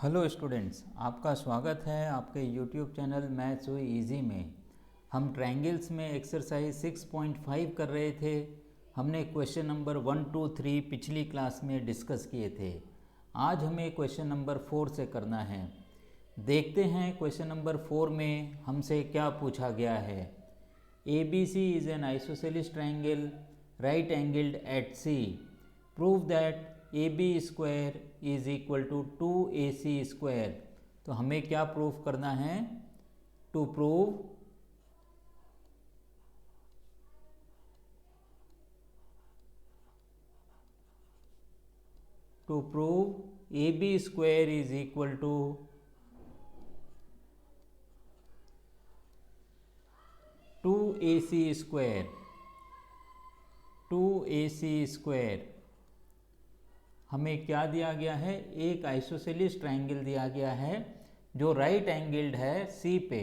Hello students, आपका स्वागत है आपके यूट्यूब चैनल मैथ्स हुई इजी में। हम ट्रायंगल्स में एक्सरसाइज 6.5 कर रहे थे। हमने क्वेश्चन नंबर 1, 2, 3 पिछली क्लास में डिस्कस किए थे। आज हमें क्वेश्चन नंबर 4 से करना है। देखते हैं क्वेश्चन नंबर 4 में हमसे क्या पूछा गया है। ABC is an isosceles triangle right angled at C. Prove that AB square is equal to 2AC square. तो हमें क्या प्रूव करना है? To prove AB square is equal to 2AC square. 2AC square हमें क्या दिया गया है? एक आइसोसेलिस ट्रायंगल दिया गया है जो राइट एंगल्ड है सी पे।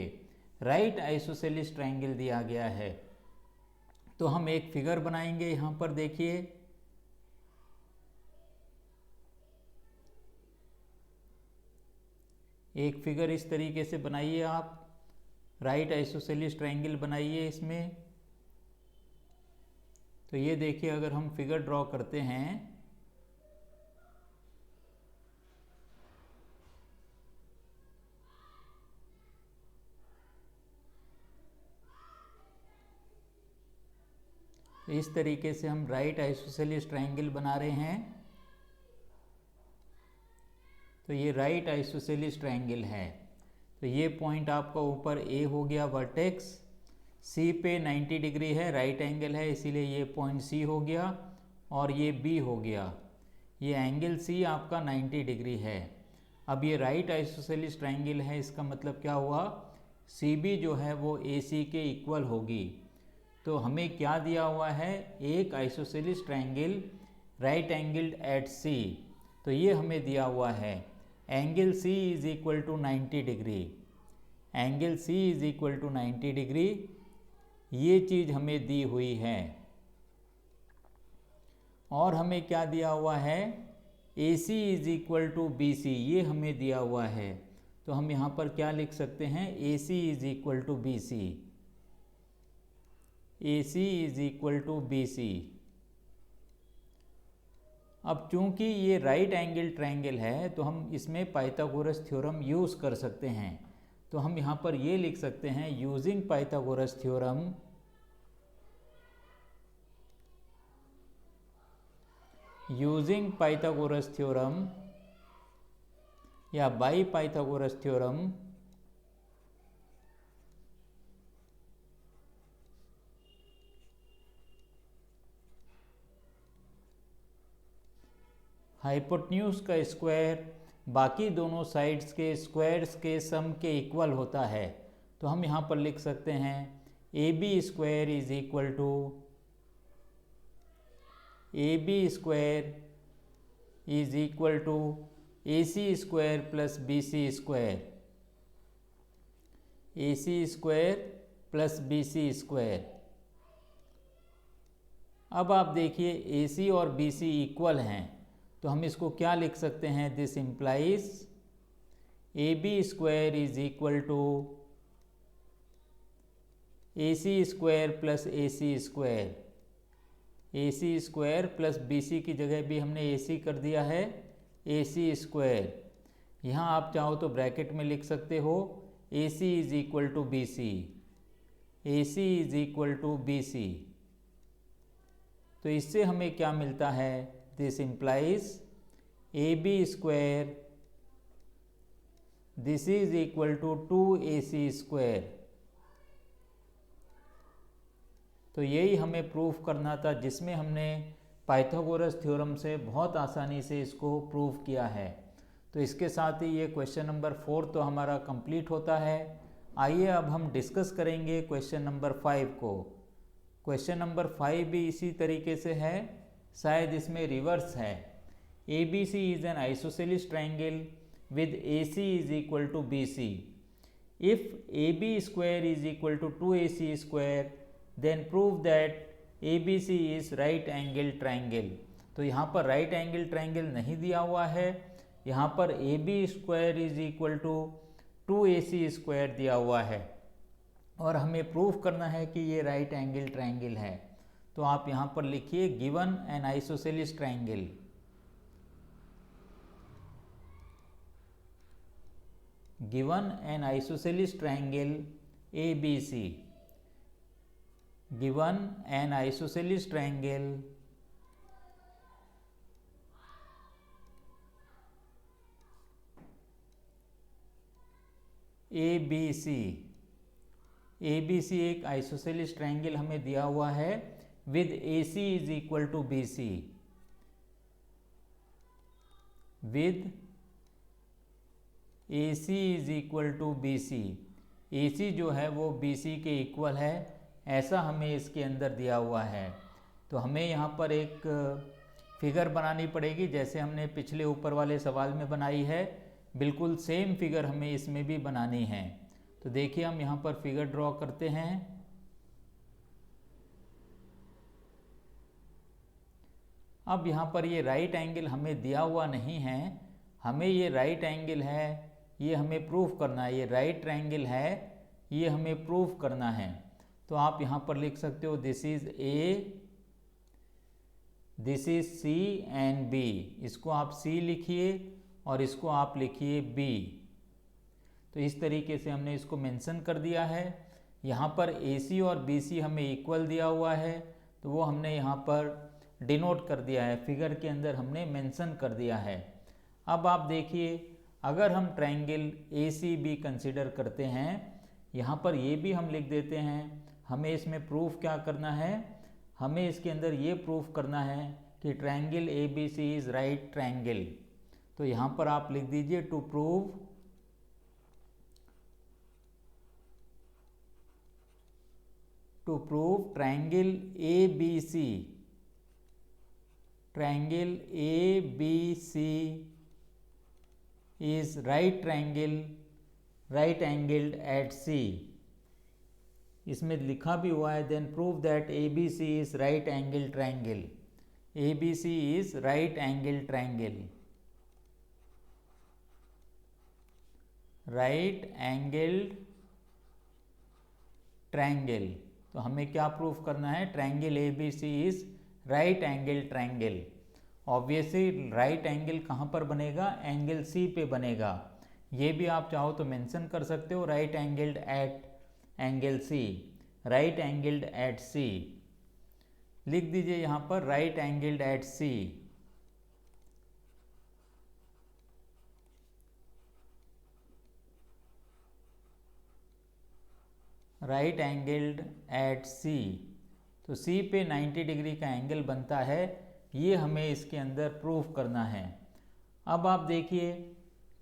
राइट आइसोसेलिस ट्रायंगल दिया गया है। तो हम एक फिगर बनाएंगे। यहां पर देखिए, एक फिगर इस तरीके से बनाइए। आप राइट आइसोसेलिस ट्रायंगल बनाइए इसमें। तो ये देखिए, अगर हम फिगर ड्रॉ करते हैं तो इस तरीके से हम राइट आइसोसेलिस ट्रायंगल बना रहे हैं। तो ये राइट आइसोसेलिस ट्रायंगल है। तो ये पॉइंट आपका ऊपर ए हो गया वर्टेक्स। सी पे 90 डिग्री है, राइट एंगल है, इसीलिए ये पॉइंट सी हो गया और ये बी हो गया। ये एंगल सी आपका 90 डिग्री है। अब ये राइट आइसोसेलिस ट्रायंगल है, इसका मतलब क्या हुआ? सी बी जो है वो ए सी के इक्वल होगी। तो हमें क्या दिया हुआ है? एक isosceles triangle right angled at C. तो ये हमें दिया हुआ है angle C is equal to 90 degree. Angle C is equal to 90 degree, ये चीज़ हमें दी हुई है। और हमें क्या दिया हुआ है? A C is equal to B C, ये हमें दिया हुआ है। तो हम यहाँ पर क्या लिख सकते हैं? A C is equal to B C. A C is equal to B C. अब चूंकि ये राइट एंगल ट्रायंगल है तो हम इसमें पाइथागोरस थ्योरम यूज़ कर सकते हैं। तो हम यहाँ पर ये लिख सकते हैं, using Pythagoras theorem, using Pythagoras theorem या बाई पाइथागोरस थ्योरम, हाइपोटेन्यूज का स्क्वायर बाकी दोनों साइड्स के स्क्वायर्स के सम के इक्वल होता है। तो हम यहाँ पर लिख सकते हैं A B square is equal to A B square is equal to A C square plus B C square. A C square plus B C square. अब आप देखिए, ए सी और बी सी इक्वल हैं, तो हम इसको क्या लिख सकते हैं? This implies A B square is equal to A C square plus A C square. A C square plus B C की जगह भी हमने ए सी कर दिया है, ए सी स्क्वायर। यहाँ आप चाहो तो ब्रैकेट में लिख सकते हो A C is equal to B C. A C is equal to B C. तो इससे हमें क्या मिलता है? This implies A B square this is equal to 2AC square. तो यही हमें प्रूफ करना था, जिसमें हमने पाइथागोरस थ्योरम से बहुत आसानी से इसको प्रूव किया है। तो इसके साथ ही ये क्वेश्चन नंबर 4 तो हमारा कंप्लीट होता है। आइए अब हम डिस्कस करेंगे क्वेश्चन नंबर 5 को। क्वेश्चन नंबर 5 भी इसी तरीके से है, शायद इसमें रिवर्स है। A B C is an isosceles triangle with A C is equal to B C. If A B square is equal to 2AC square then prove that A B C is right angle triangle. तो यहाँ पर right angle triangle नहीं दिया हुआ है, यहाँ पर A B square is equal to 2AC square दिया हुआ है और हमें प्रूफ करना है कि ये राइट एंगल ट्रायंगल है। तो आप यहाँ पर लिखिए given an isosceles triangle, given an isosceles triangle ABC, given an isosceles triangle ABC, ABC एक आइसोसेलिस ट्रायंगल हमें दिया हुआ है with AC is equal to BC, with AC is equal to BC, AC जो है वो BC के equal है, ऐसा हमें इसके अंदर दिया हुआ है। तो हमें यहाँ पर एक फिगर बनानी पड़ेगी जैसे हमने पिछले ऊपर वाले सवाल में बनाई है, बिल्कुल सेम फिगर हमें इसमें भी बनानी है। तो देखिए हम यहाँ पर फिगर ड्रॉ करते हैं। अब यहाँ पर ये राइट एंगल हमें दिया हुआ नहीं है, हमें ये राइट एंगल है, ये हमें प्रूफ करना है, ये राइट ट्रायंगल है, ये हमें प्रूफ करना है। तो आप यहाँ पर लिख सकते हो this is A, this is C and B, इसको आप सी लिखिए और इसको आप लिखिए बी। तो इस तरीके से हमने इसको मेंशन कर दिया है। यहाँ पर AC और BC हमें इक्वल दिया हुआ है, तो वो हमने यहाँ पर डिनोट कर दिया है, फिगर के अंदर हमने मेंशन कर दिया है। अब आप देखिए अगर हम ट्रायंगल ACB कंसिडर करते हैं, यहाँ पर ये भी हम लिख देते हैं। हमें इसमें प्रूफ क्या करना है, हमें इसके अंदर ये प्रूफ करना है कि triangle ABC is right triangle. तो यहाँ पर आप लिख दीजिए to prove triangle ABC, triangle ABC is right angled at C। इसमें लिखा भी हुआ है then prove that ABC is right angle triangle, ABC is right angle triangle, right angled triangle। तो हमें क्या प्रूफ करना है, triangle ABC is right angle triangle। Obviously right angle कहाँ पर बनेगा, एंगल C पे बनेगा। ये भी आप चाहो तो मेंशन कर सकते हो right angled eight angle C, right angled eight C लिख दीजिए यहाँ पर right angled eight C। Right angled eight C, तो C पे 90 डिग्री का एंगल बनता है, ये हमें इसके अंदर प्रूफ करना है। अब आप देखिए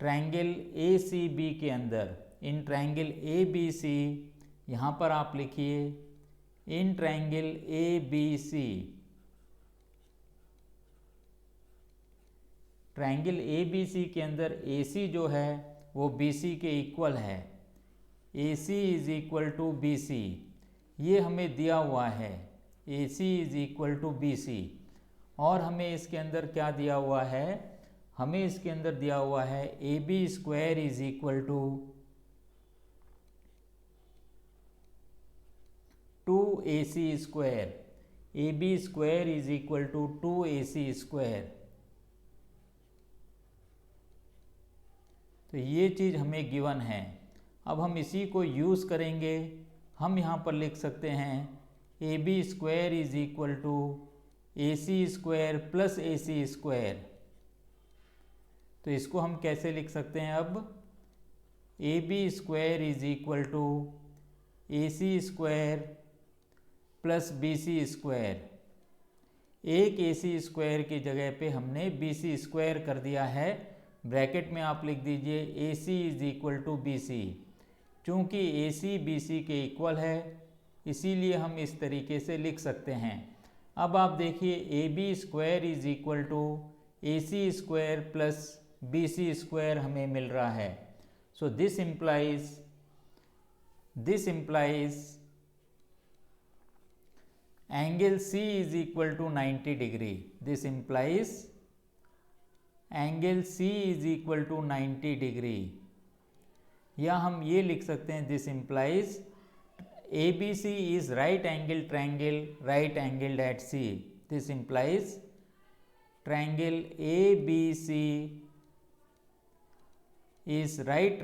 ट्रायंगल ACB के अंदर, इन ट्रायंगल ABC, यहाँ पर आप लिखिए in triangle ABC, triangle ABC के अंदर AC जो है वो BC के इक्वल है, AC is equal to BC, ये हमें दिया हुआ है, AC is equal to BC। और हमें इसके अंदर क्या दिया हुआ है, हमें इसके अंदर दिया हुआ है AB square is equal to 2AC square, AB square is equal to 2AC square. तो ये चीज़ हमें गिवन है। अब हम इसी को यूज़ करेंगे, हम यहाँ पर लिख सकते हैं AB square is equal to AC square plus AC square. तो इसको हम कैसे लिख सकते हैं, अब AB square is equal to AC square plus BC square. एक AC स्क्वायर की जगह पे हमने BC स्क्वायर कर दिया है, ब्रैकेट में आप लिख दीजिए AC is equal to BC। चूँकि AC BC के इक्वल है इसीलिए हम इस तरीके से लिख सकते हैं। अब आप देखिए AB square is equal to AC square plus BC square हमें मिल रहा है। So this implies angle C is equal to 90 degree। This implies angle C is equal to 90 degree, या हम ये लिख सकते हैं this implies ABC is right angle triangle right angled at C. This implies triangle ABC is right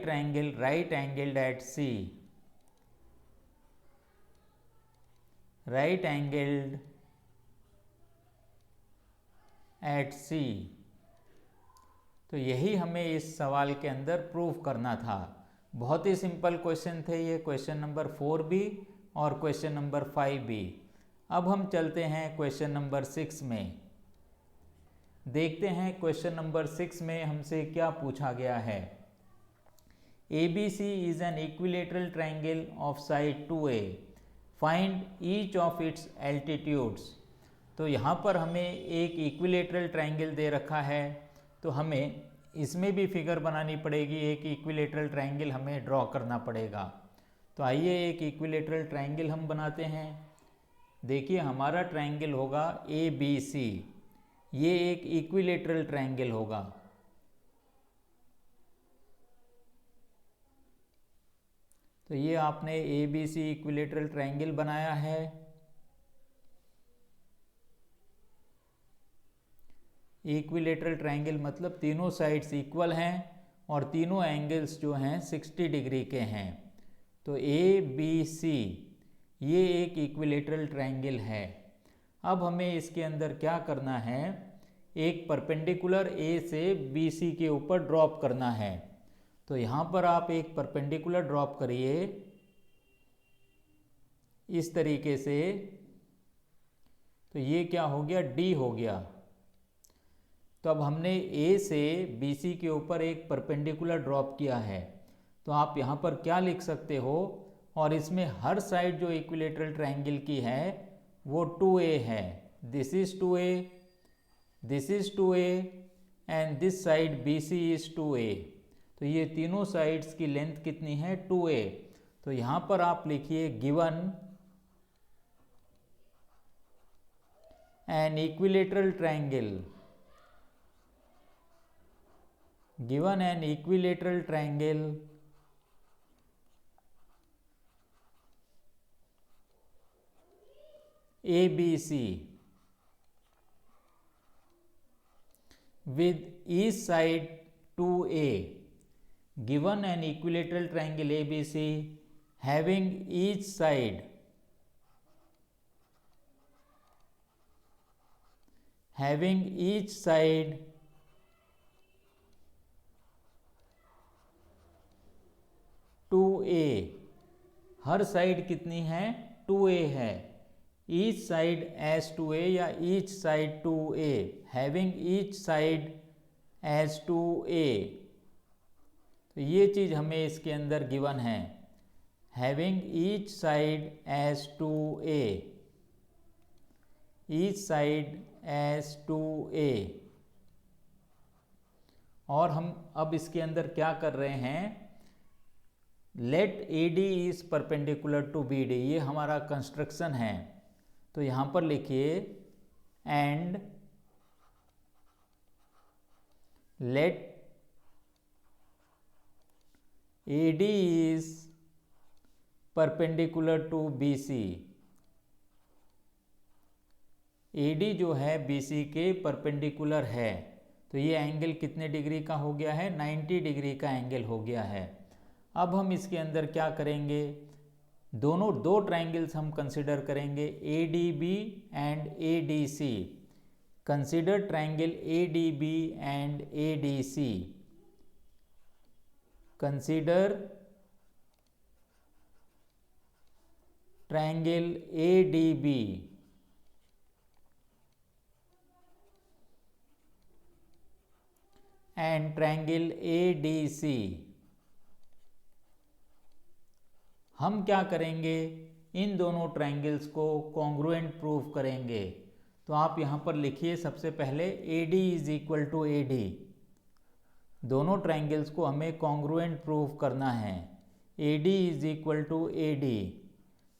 triangle right angled at C. Right angled at C. तो यही हमें इस सवाल के अंदर प्रूव करना था। बहुत ही सिंपल क्वेश्चन थे ये, क्वेश्चन नंबर 4 भी और क्वेश्चन नंबर 5 भी। अब हम चलते हैं क्वेश्चन नंबर 6 में, देखते हैं क्वेश्चन नंबर 6 में हमसे क्या पूछा गया है। ABC is an equilateral triangle of side 2A, find each of its altitudes. तो यहाँ पर हमें एक इक्विलेटरल ट्रायंगल दे रखा है, तो हमें इसमें भी फिगर बनानी पड़ेगी, एक इक्विलेटरल ट्रायंगल हमें ड्रॉ करना पड़ेगा। तो आइए एक इक्विलेटरल ट्रायंगल हम बनाते हैं। देखिए हमारा ट्रायंगल होगा ABC, ये एक इक्विलेटरल ट्रायंगल होगा। तो ये आपने ABC इक्विलेटरल ट्रायंगल बनाया है। इक्विलेटरल ट्रायंगल मतलब तीनों साइड्स इक्वल हैं और तीनों एंगल्स जो हैं 60 डिग्री के हैं। तो ABC ये एक इक्विलेटरल ट्रायंगल है। अब हमें इसके अंदर क्या करना है, एक परपेंडिकुलर A से BC के ऊपर ड्रॉप करना है। तो यहाँ पर आप एक परपेंडिकुलर ड्रॉप करिए इस तरीके से। तो ये क्या हो गया, D हो गया। तो अब हमने A से BC के ऊपर एक परपेंडिकुलर ड्रॉप किया है। तो आप यहाँ पर क्या लिख सकते हो, और इसमें हर साइड जो इक्विलेटरल ट्रायंगल की है वो 2A है। This is 2A, this is 2A and this side BC is 2A। तो ये तीनों साइड्स की लेंथ कितनी है, 2A। तो यहाँ पर आप लिखिए given an equilateral triangle, given an equilateral triangle ABC with each side 2A, given an equilateral triangle ABC having each side 2A, हर साइड कितनी है, 2A है। ईच साइड एज 2A या each side 2A, having each side as 2A। तो ये चीज़ हमें इसके अंदर गिवन है, having each side as 2A, each side as 2A। और हम अब इसके अंदर क्या कर रहे हैं, let AD is perpendicular to BD, ये हमारा कंस्ट्रक्शन है। तो यहाँ पर लिखिए and let AD is perpendicular to BC। AD जो है BC के परपेंडिकुलर है। तो ये एंगल कितने डिग्री का हो गया है, 90 डिग्री का एंगल हो गया है। अब हम इसके अंदर क्या करेंगे, दो ट्रायंगल्स हम कंसिडर करेंगे, ADB and ADC। Consider triangle ADB and ADC, consider triangle ADB and triangle ADC। हम क्या करेंगे, इन दोनों ट्रायंगल्स को कॉन्ग्रुएंट प्रूव करेंगे। तो आप यहाँ पर लिखिए सबसे पहले AD is equal to AD, दोनों ट्रायंगल्स को हमें कॉन्ग्रुएंट प्रूव करना है। AD is equal to AD,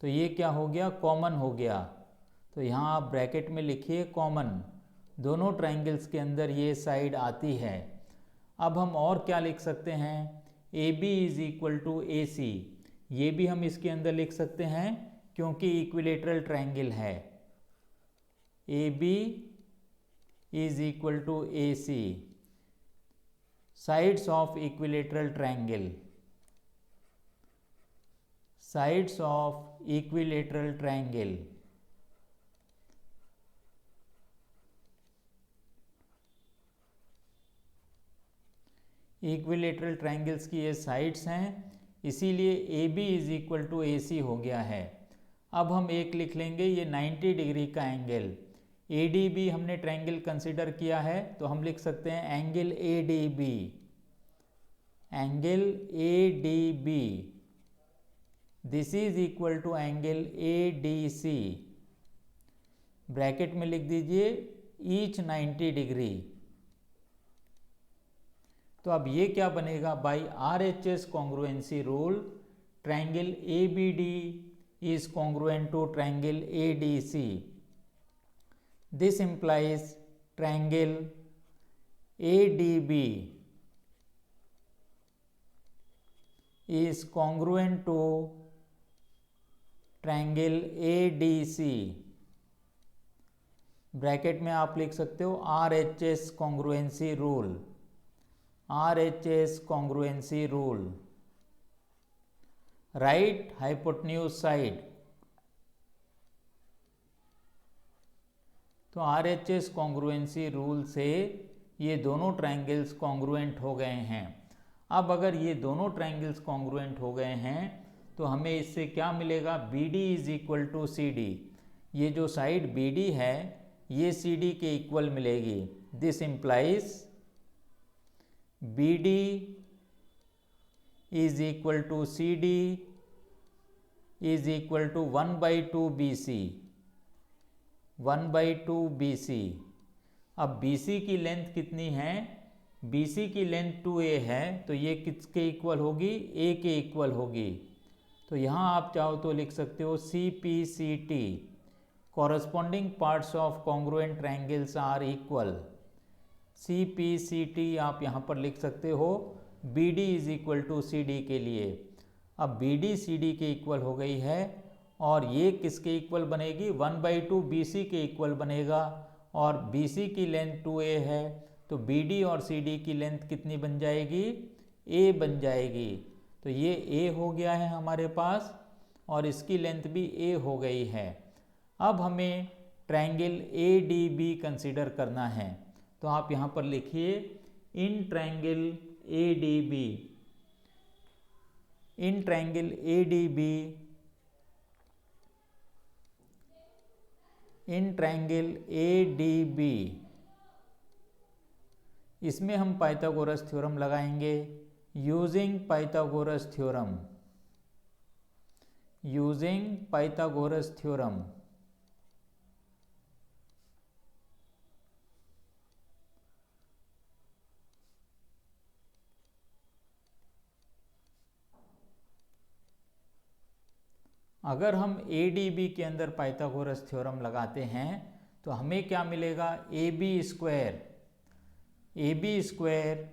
तो ये क्या हो गया, कॉमन हो गया। तो यहाँ आप ब्रैकेट में लिखिए कॉमन, दोनों ट्रायंगल्स के अंदर ये साइड आती है। अब हम और क्या लिख सकते हैं, A B is equal to A C, ये भी हम इसके अंदर लिख सकते हैं क्योंकि इक्विलेटरल ट्रायंगल है। A B is equal to A C, sides of equilateral triangle, sides of equilateral triangle. Equilateral triangles की ये साइड्स हैं, इसीलिए A B is equal to A C हो गया है। अब हम एक लिख लेंगे, ये 90 डिग्री का एंगल, ए डी बी हमने ट्रायंगल कंसिडर किया है, तो हम लिख सकते हैं angle A D B, angle A D B this is equal to angle A D C, bracket में लिख दीजिए ईच 90 डिग्री। तो अब ये क्या बनेगा, by R H S congruency rule triangle A B D is congruent to triangle A D C, this implies triangle ADB is congruent to triangle ADC। Bracket में आप लिख सकते हो RHS congruency rule, RHS congruency rule, right hypotenuse side. तो RHS congruency rule से ये दोनों triangles congruent हो गए हैं। अब अगर ये दोनों ट्रायंगल्स कॉन्ग्रुएंट हो गए हैं तो हमें इससे क्या मिलेगा, BD is equal to CD, ये जो साइड BD है ये CD के इक्वल मिलेगी। This implies BD is equal to CD is equal to 1/2 BC, 1/2 BC। अब BC की लेंथ कितनी है, BC की लेंथ 2A है, तो ये किसके इक्वल होगी, A के इक्वल होगी। तो यहाँ आप चाहो तो लिख सकते हो CPCT, corresponding parts of congruent triangles are equal. CPCT आप यहाँ पर लिख सकते हो BD is equal to CD के लिए। अब BD CD के इक्वल हो गई है और ये किसके इक्वल बनेगी, 1/2 BC के इक्वल बनेगा, और BC की लेंथ 2A है, तो BD और CD की लेंथ कितनी बन जाएगी, A बन जाएगी। तो ये A हो गया है हमारे पास और इसकी लेंथ भी A हो गई है। अब हमें ट्रायंगल ADB कंसीडर करना है, तो आप यहाँ पर लिखिए in triangle ADB, in triangle ADB, in triangle ADB, इसमें हम पाइथागोरस थ्योरम लगाएंगे। Using Pythagoras theorem, using Pythagoras theorem, अगर हम ADB के अंदर पाइथागोरस थ्योरम लगाते हैं तो हमें क्या मिलेगा, AB स्क्वायर, AB स्क्वायर,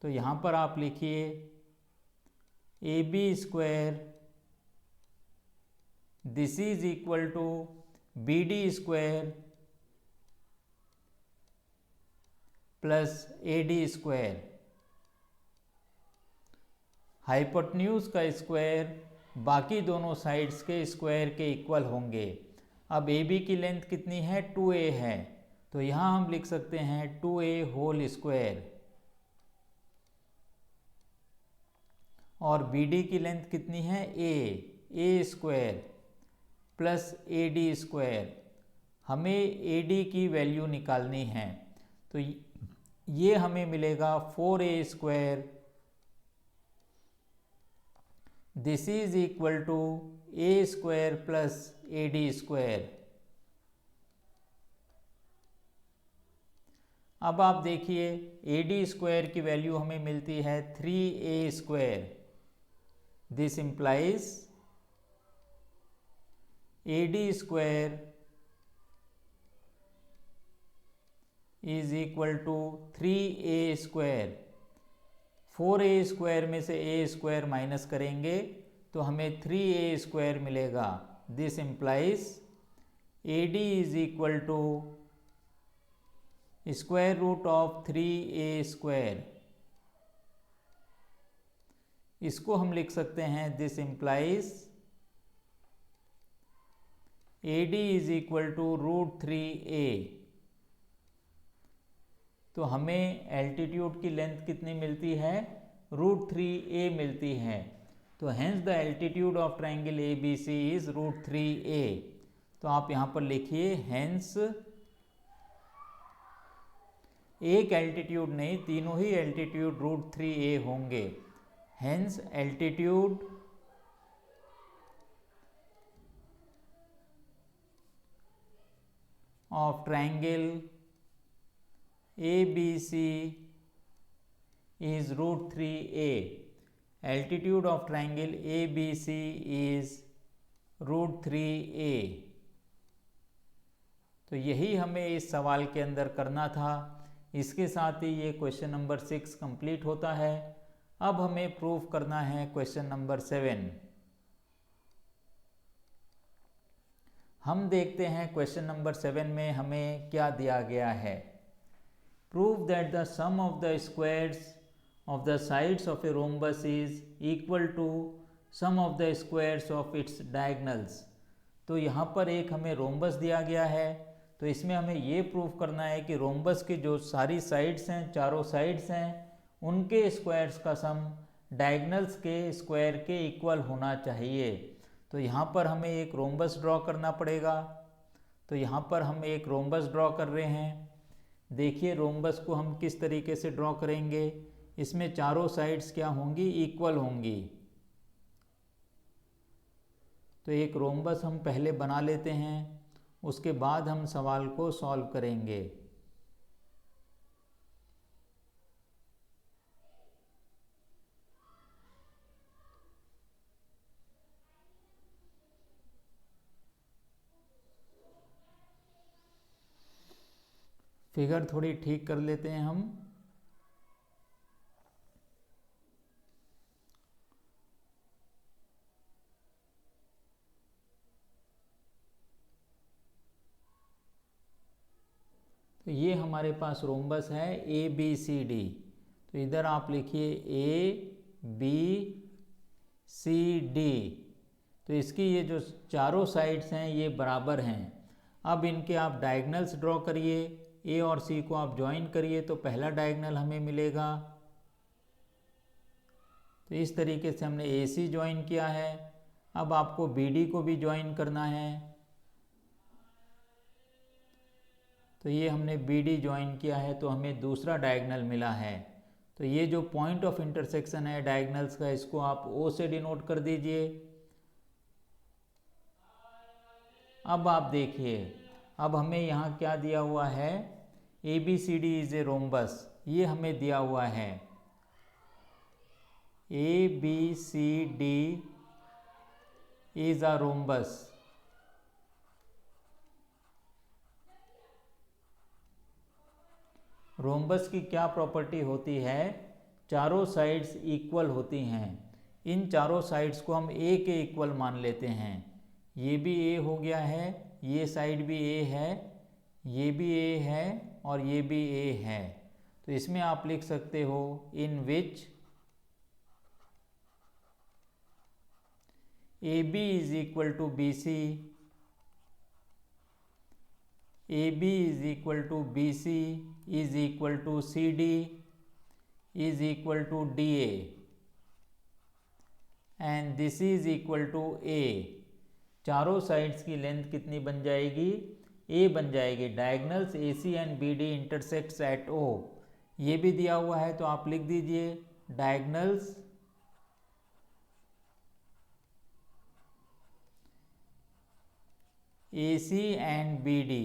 तो यहाँ पर आप लिखिए AB square this is equal to BD square plus AD square, hypotenuse का स्क्वायर बाकी दोनों साइड्स के स्क्वायर के इक्वल होंगे। अब AB की लेंथ कितनी है, 2A है, तो यहाँ हम लिख सकते हैं 2A होल स्क्वायर, और BD की लेंथ कितनी है, A square plus AD square. हमें AD की वैल्यू निकालनी है, तो ये हमें मिलेगा 4A square, this is equal to A square plus AD square. अब आप देखिए AD स्क्वायर की वैल्यू हमें मिलती है 3A square, this implies AD square is equal to 3a²। 4a² में से a² माइनस करेंगे तो हमें 3a² मिलेगा। This implies AD is equal to square root of 3a²। इसको हम लिख सकते हैं this implies AD is equal to √3a। तो हमें एल्टीट्यूड की लेंथ कितनी मिलती है? √3a मिलती है। तो hence the altitude of triangle ABC is √3a। तो आप यहाँ पर लिखिए हेंस, एक एल्टीट्यूड नहीं, तीनों ही एल्टीट्यूड √3a होंगे। Hence altitude of triangle ABC is √3a। Altitude of triangle ABC is √3a। तो यही हमें इस सवाल के अंदर करना था। इसके साथ ही ये क्वेश्चन नंबर 6 कंप्लीट होता है। अब हमें प्रूफ करना है क्वेश्चन नंबर 7। हम देखते हैं क्वेश्चन नंबर 7 में हमें क्या दिया गया है। Prove that the sum of the squares of the sides of a rhombus is equal to sum of the squares of its diagonals। तो यहाँ पर एक हमें रोम्बस दिया गया है, तो इसमें हमें ये प्रूफ करना है कि रोम्बस की जो सारी साइड्स हैं, चारों साइड्स हैं, उनके स्क्वायर्स का सम डायगनल्स के स्क्वायर के इक्वल होना चाहिए। तो यहाँ पर हमें एक रोम्बस ड्रॉ करना पड़ेगा। तो यहाँ पर हम एक रोम्बस ड्रॉ कर रहे हैं। देखिए रोम्बस को हम किस तरीके से ड्रॉ करेंगे। इसमें चारों साइड्स क्या होंगी? इक्वल होंगी। तो एक रोम्बस हम पहले बना लेते हैं, उसके बाद हम सवाल को सॉल्व करेंगे। फिगर थोड़ी ठीक कर लेते हैं हम। तो ये हमारे पास रोम्बस है ABCD। तो इधर आप लिखिए ABCD। तो इसकी ये जो चारों साइड्स हैं ये बराबर हैं। अब इनके आप डायगनल्स ड्रॉ करिए। A और C को आप ज्वाइन करिए तो पहला डायगनल हमें मिलेगा। तो इस तरीके से हमने AC ज्वाइन किया है। अब आपको BD को भी ज्वाइन करना है। तो ये हमने BD ज्वाइन किया है, तो हमें दूसरा डायगनल मिला है। तो ये जो पॉइंट ऑफ इंटरसेक्शन है डायगनल्स का, इसको आप O से डिनोट कर दीजिए। अब आप देखिए, अब हमें यहाँ क्या दिया हुआ है? ABCD इज ए रोम्बस, ये हमें दिया हुआ है। ABCD is a rhombus. Rhombus की क्या प्रॉपर्टी होती है? चारों साइड्स इक्वल होती हैं। इन चारों साइड्स को हम A के इक्वल मान लेते हैं। ये भी A हो गया है, ये साइड भी A है, ये भी A है और ये भी A है। तो इसमें आप लिख सकते हो in which AB is equal to BC, AB is equal to BC is equal to CD is equal to DA and this is equal to A। चारों साइड्स की लेंथ कितनी बन जाएगी? A बन जाएगी। Diagonals AC and BD intersects at O, ये भी दिया हुआ है, तो आप लिख दीजिए diagonals AC and BD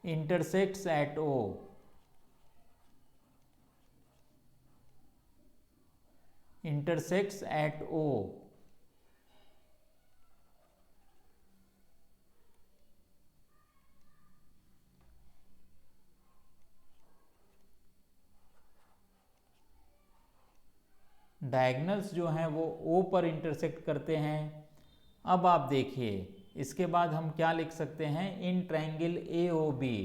intersects at O। intersects at O। Diagonals जो हैं वो ओ पर इंटरसेक्ट करते हैं। अब आप देखिए इसके बाद हम क्या लिख सकते हैं, in triangle A O B,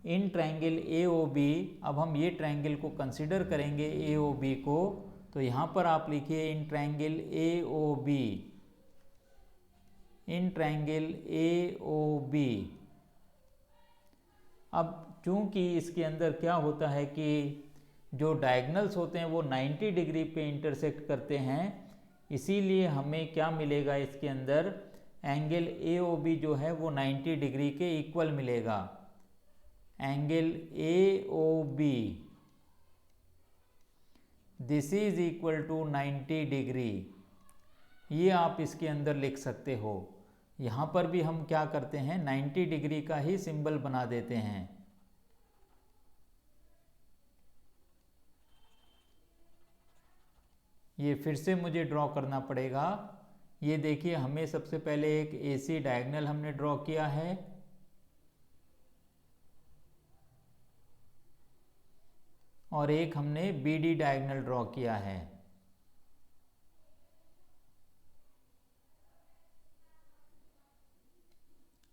in triangle A O B. अब हम ये ट्रायंगल को कंसिडर करेंगे ए ओ बी को, तो यहाँ पर आप लिखिए in triangle A O B, in triangle A O B. अब चूंकि इसके अंदर क्या होता है कि जो डायगनल्स होते हैं वो 90 डिग्री पे इंटरसेक्ट करते हैं, इसीलिए हमें क्या मिलेगा इसके अंदर, एंगल ए ओ बी जो है वो 90 डिग्री के इक्वल मिलेगा। Angle A O B this is equal to 90 degree, ये आप इसके अंदर लिख सकते हो। यहाँ पर भी हम क्या करते हैं, 90 डिग्री का ही सिंबल बना देते हैं। ये फिर से मुझे ड्रॉ करना पड़ेगा। ये देखिए हमें सबसे पहले एक AC डायगोनल हमने ड्रॉ किया है, और एक हमने BD डायगोनल ड्रॉ किया है।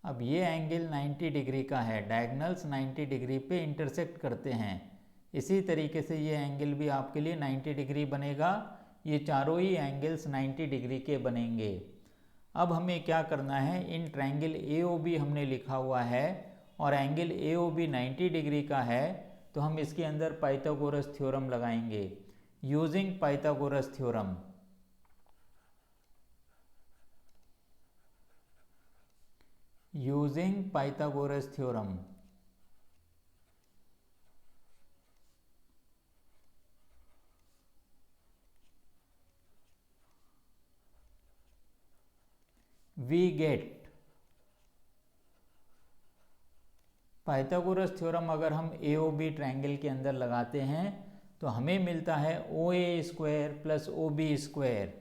अब ये एंगल 90 डिग्री का है, डायगोनल्स 90 डिग्री पे इंटरसेक्ट करते हैं। इसी तरीके से ये एंगल भी आपके लिए 90 डिग्री बनेगा। ये चारों ही एंगल्स 90 डिग्री के बनेंगे। अब हमें क्या करना है, इन ट्रायंगल AOB हमने लिखा हुआ है और एंगल AOB 90 डिग्री का है, तो हम इसके अंदर पाइथागोरस थ्योरम लगाएंगे। Using Pythagoras theorem, using Pythagoras theorem, we get, Pythagoras theorem अगर हम AOB ट्रायंगल के अंदर लगाते हैं तो हमें मिलता है OA square plus OB square,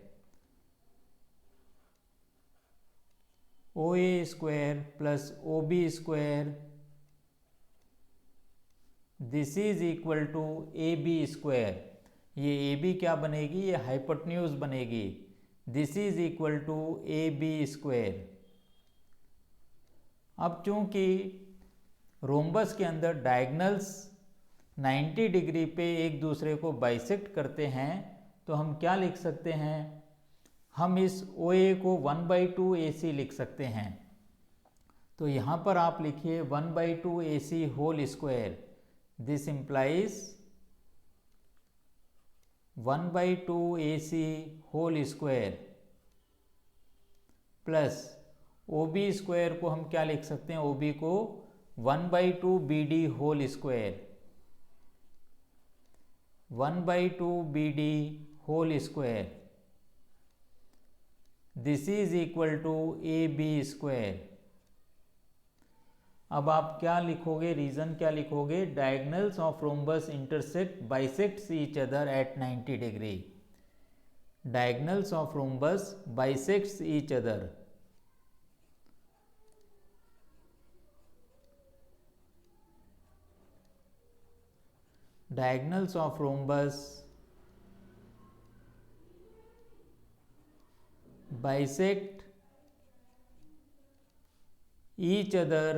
OA square plus OB square, this is equal to AB square. ये AB क्या बनेगी, ये हाइपोटेन्यूज बनेगी। This is equal to AB square. अब चूंकि रोम्बस के अंदर डायगनल्स 90 डिग्री पे एक दूसरे को बाइसेक्ट करते हैं, तो हम क्या लिख सकते हैं, हम इस OA को 1/2 AC लिख सकते हैं। तो यहाँ पर आप लिखिए 1/2 AC whole square. This implies 1/2 AC whole square plus OB square को हम क्या लिख सकते हैं, OB को 1/2 BD whole square, 1/2 BD whole square, this is equal to AB square. अब आप क्या लिखोगे, रीजन क्या लिखोगे, diagonals of rhombus intersect bisects each other at 90 degree. Diagonals of rhombus bisects each other, diagonals of rhombus bisect each other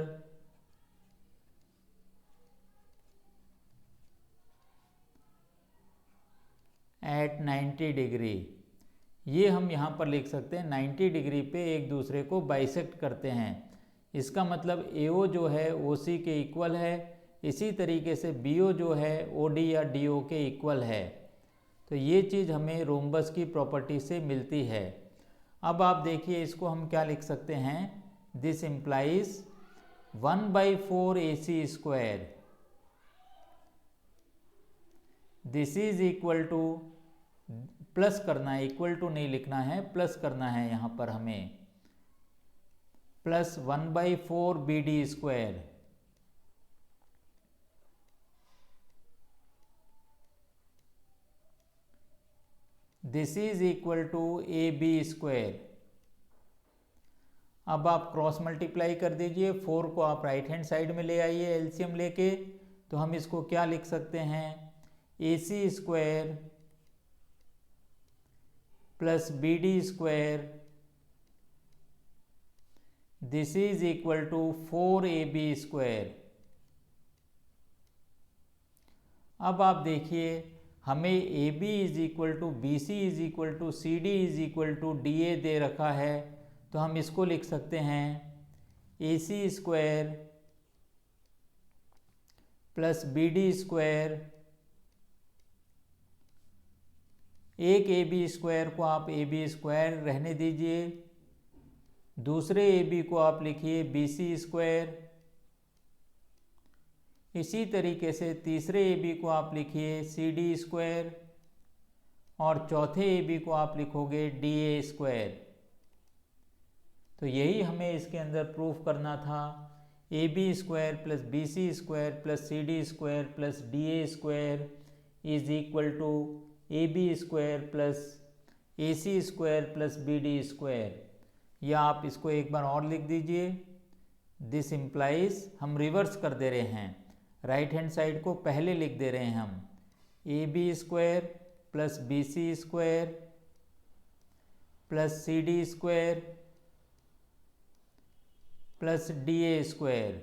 at 90 degree. ये हम यहाँ पर लिख सकते हैं 90 डिग्री पे एक दूसरे को बाइसेक्ट करते हैं। इसका मतलब AO जो है OC के इक्वल है, इसी तरीके से BO जो है OD या DO के इक्वल है। तो ये चीज़ हमें रोम्बस की प्रॉपर्टी से मिलती है। अब आप देखिए इसको हम क्या लिख सकते हैं, this implies 1/4 AC square, this is equal to, plus करना है, इक्वल टू नहीं लिखना है, प्लस करना है यहाँ पर हमें, plus 1/4 BD square, this is equal to AB square. अब आप क्रॉस मल्टीप्लाई कर दीजिए, 4 को आप राइट हैंड साइड में ले आइए एलसीएम लेके, तो हम इसको क्या लिख सकते हैं, AC square plus BD square, this is equal to 4AB square. अब आप देखिए, हमें AB is equal to BC is equal to CD is equal to DA दे रखा है, तो हम इसको लिख सकते हैं AC square plus BD square. एक AB स्क्वायर को आप AB स्क्वायर रहने दीजिए, दूसरे AB को आप लिखिए BC स्क्वायर। इसी तरीके से तीसरे AB को आप लिखिए CD स्क्वायर और चौथे AB को आप लिखोगे DA स्क्वायर। तो यही हमें इसके अंदर प्रूफ करना था। AB square plus BC square plus CD square plus DA square is equal to AB square plus AC square plus BD square. या आप इसको एक बार और लिख दीजिए, दिस इम्प्लाइज, हम रिवर्स कर दे रहे हैं, राइट हैंड साइड को पहले लिख दे रहे हैं हम, AB square plus BC square plus CD square plus DA square,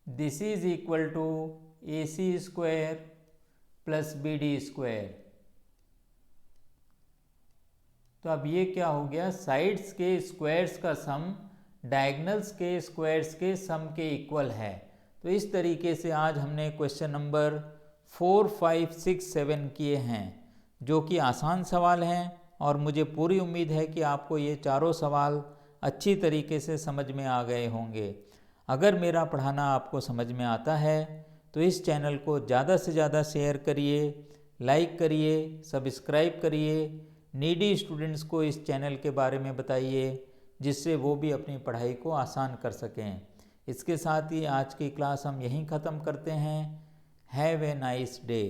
this is equal to AC square plus BD square. तो अब ये क्या हो गया, साइड्स के स्क्वायर्स का सम डायगोनल्स के स्क्वायर्स के सम के इक्वल है। तो इस तरीके से आज हमने क्वेश्चन नंबर 4, 5, 6, 7 किए हैं, जो कि आसान सवाल हैं और मुझे पूरी उम्मीद है कि आपको ये चारों सवाल अच्छी तरीके से समझ में आ गए होंगे। अगर मेरा पढ़ाना आपको समझ में आता है तो इस चैनल को ज़्यादा से ज़्यादा शेयर करिए, लाइक करिए, सब्सक्राइब करिए, नीडी स्टूडेंट्स को इस चैनल के बारे में बताइए, जिससे वो भी अपनी पढ़ाई को आसान कर सकें। इसके साथ ही आज की क्लास हम यहीं ख़त्म करते हैं। Have a nice day.